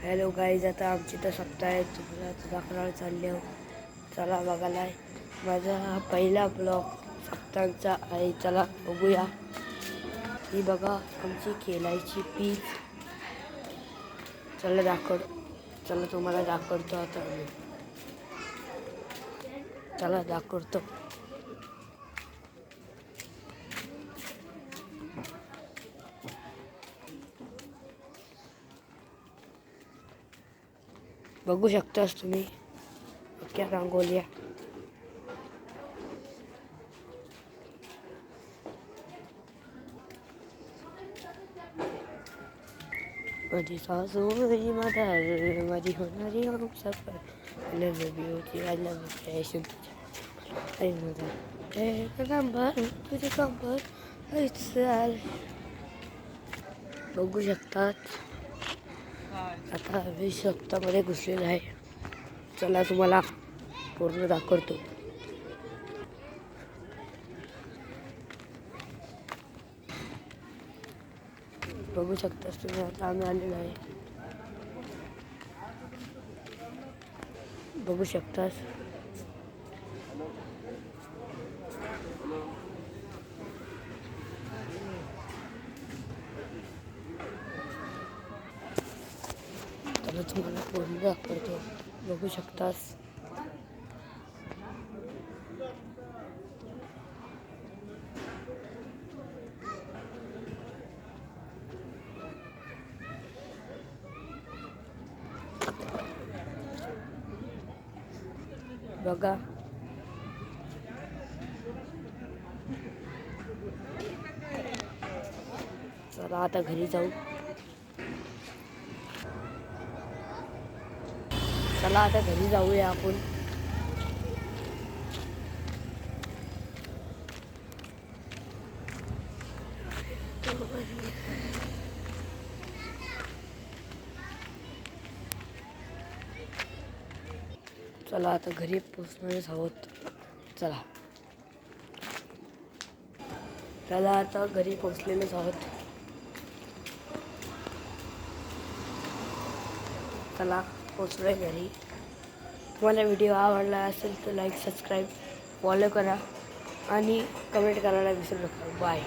Hello guys, आता आमची तर सप्ताह आहे. तुम्हाला दाखवणार चालले हो. चला बघायला. माझा हा पहिला ब्लॉग सप्ताहांचा आहे. चला बघूया. ही बघा आमची खेळायची पीच. चला तुम्हाला दाखवतो आता मी. चला दाखवतो. बघू शकतास तुम्ही इतक्या रांगोल्या. माझी सासू माझी मदर माझी होणारी सफर तुझे कंबर बघू शकतात. आता 20 सप्ताहामध्ये घुसलेला आहे. चला तुम्हाला पूर्ण दाखवतो. बघू शकतास तुम्ही. आता आम्ही आलेलो आहे. बघू शकतास. तर तुम्हाला पूर्ण दाखवतो. बघू शकतास. बघा चला आता घरी जाऊ. चला आता घरी जाऊया आपण. चला आता घरी पोचणारच आहोत. चला आता घरी पोचलेलोच आहोत. चला पोचलोय घरी. तुम्हाला व्हिडिओ आवडला असेल तर लाईक, सबस्क्राईब, फॉलो करा आणि कमेंट करायला विसरू नका. बाय.